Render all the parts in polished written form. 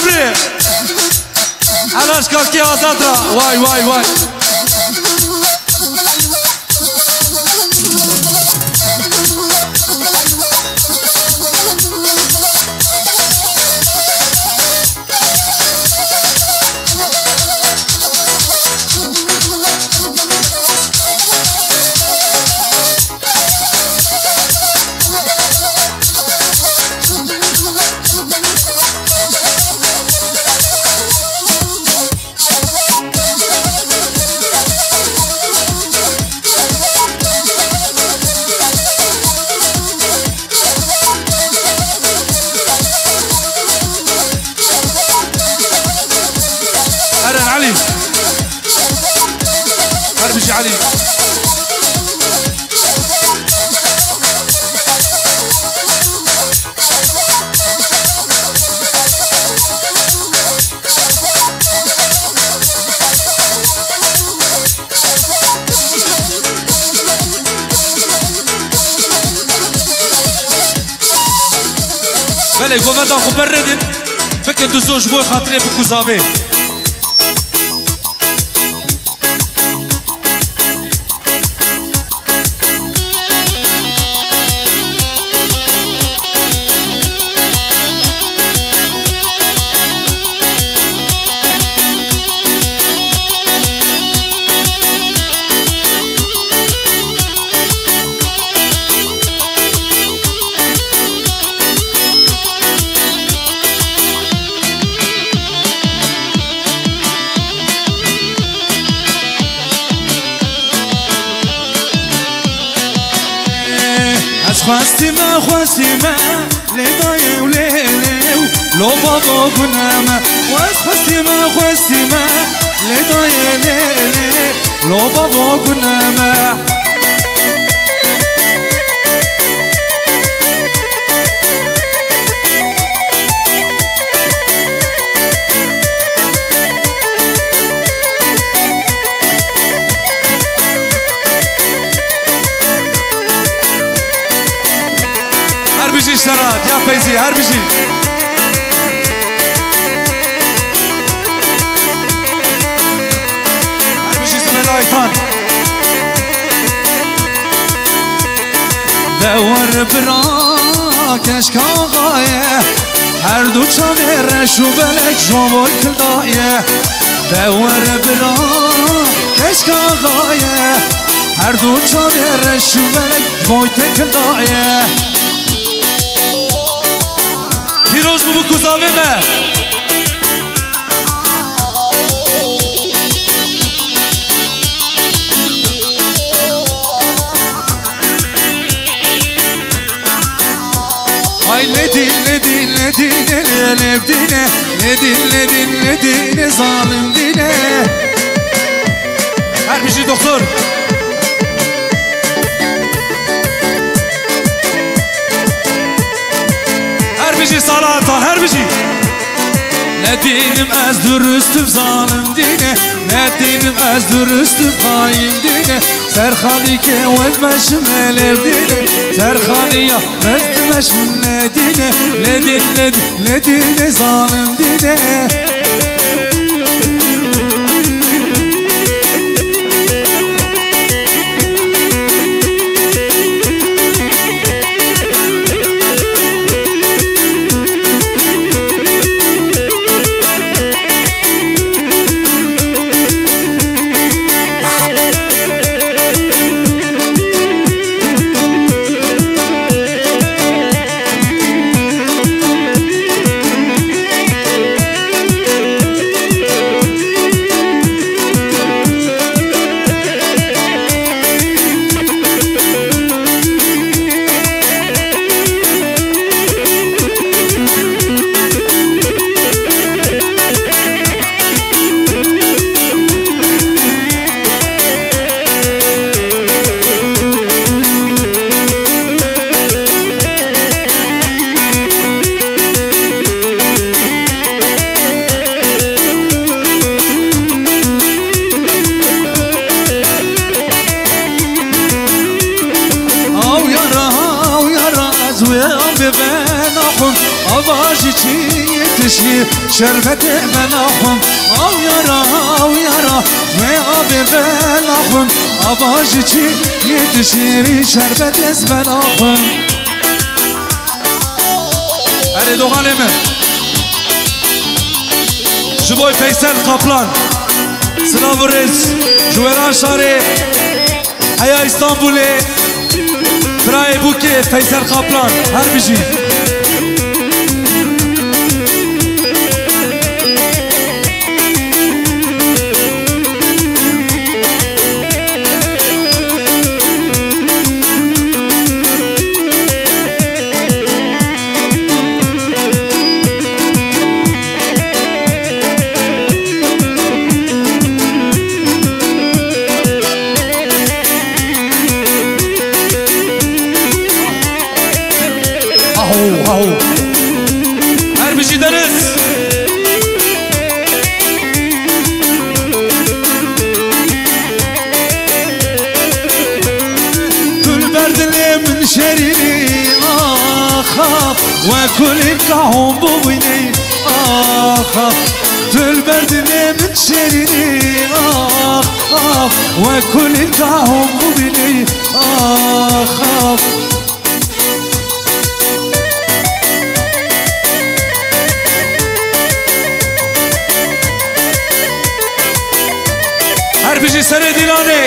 جبري علاش كاكي عزادرا واي واي واي علي هربشي علي بله گوهده خوب بردین فکر دوستوش بوی خاطره بکوزاوه خواستی من لیدای و لیلیو لو بابا گنامه خواستی من لیدای لیلی لو بابا گنامه هربشي شرات يا فايزي هربشي اسم الله ايطان دور براك اشكا غاية هر دو چاوه رشو بلک جوال کلدایه دور براك اشكا غاية هر دو چاوه رشو بلک جوال کلدایه پیروز بو کوزاوه نه ay ledine zalim dine her bir şey doktor her bir şey salatan her bir şey ne dinim ez dürüstüm zalim dine ne dinim ez dürüstüm hain dine serhani ke vezmeşim elevdine serhani ya vezmeşim ledine ledine zalim dine چی یتشی شربت بلاخم او یارا و آب بلاخم آواز چی یتشی شربت از بلاخم هره دوغانمه جبوی فیصل قپلان سلام و رز جویران شاره حیا استانبولی برای بوکه فیصل قپلان هر بجی هر بجی درس كل بردلي من شريري آخاف وكل الكعوم بويني آخاف كل بردلي من شريري آخاف وكل الكعوم بويني آخاف بيجي سنة ديلاني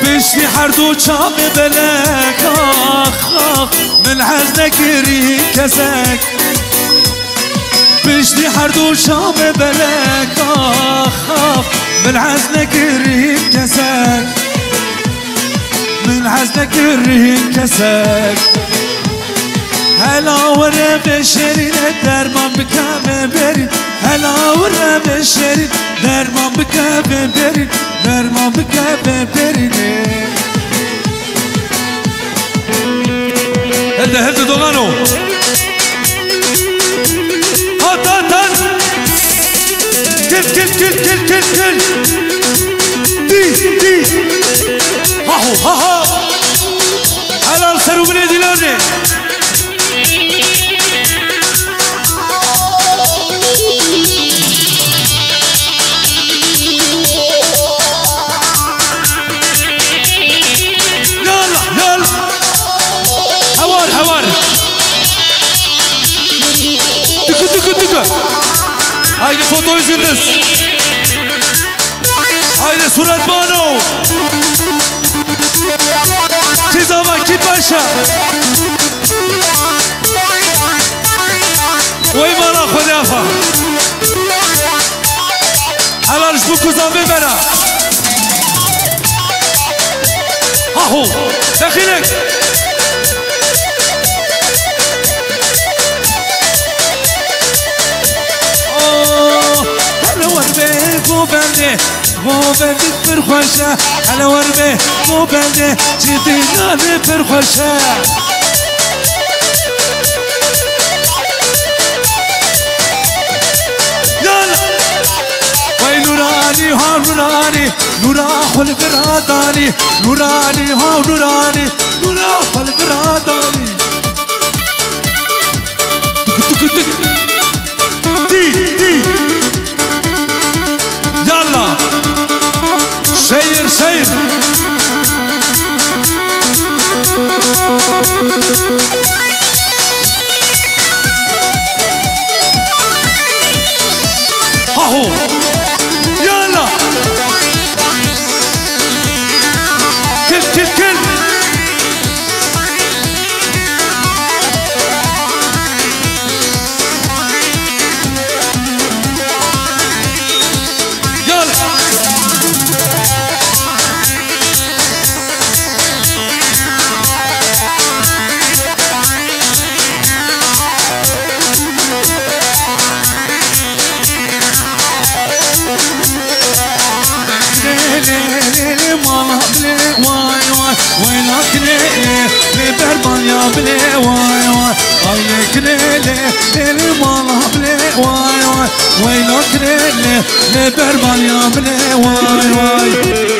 بيشتي حردو شام بلاك آخ من حزنك ريك كساك بيشتي حردو شام بلاك آخ من حزنك الرهيب كساك من حزنك الرهيب كساك هلا ورا بشرين درمان بكام برين هلا ورا بشرين درمان بكام برين درمان بكام برين هدا دوغانو كل دي ها حلال سرو من ديلاني يلا هوار دكو هايدي فوتو يزنس هايدي صورة بانو تزاما كي باشا ويمانا خلافة حلال شبكو زامي بنا هاهو دخيلك مو بندي فرخوشة على ورمي مو بندي جدي نامي فرخوشة يلا وي نوراني ها نوراني نورا خل براداني نوراني ها نوراني نورا خل براداني دي يلا سير هاهو يلا كل كريلي المالا بلي واي واي ويلو كريلي بربان يا بلي واي واي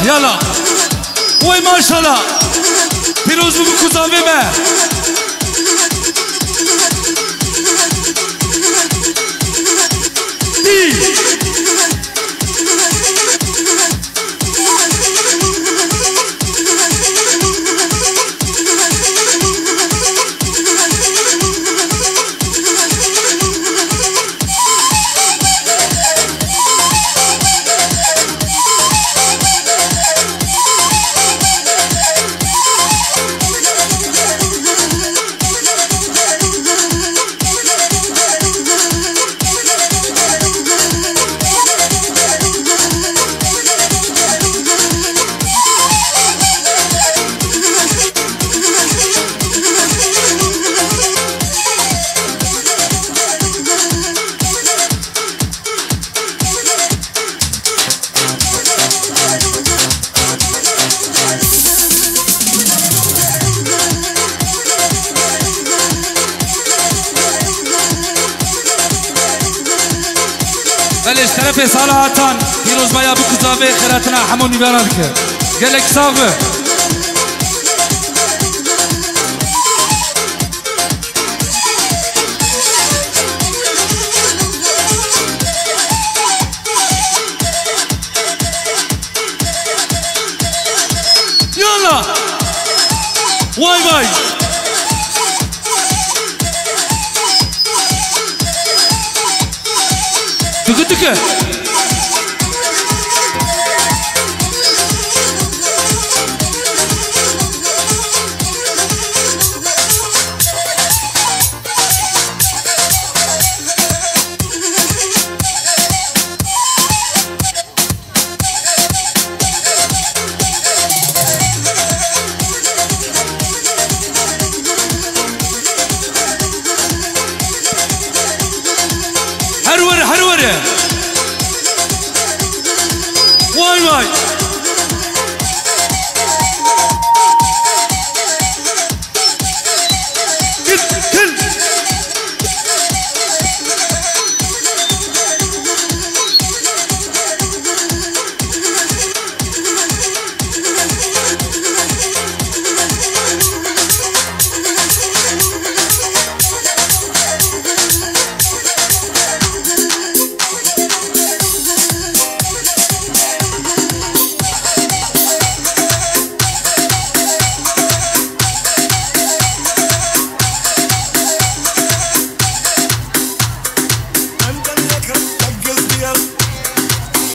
يلا وي ما شاء الله پیروز بگو کوزان بمه بلش طرف صلاحتان پیروز بایا بکزاوه خیراتنا همونی بران کرد گلک صافه یالا وای وای تکه تکه هروره واي واي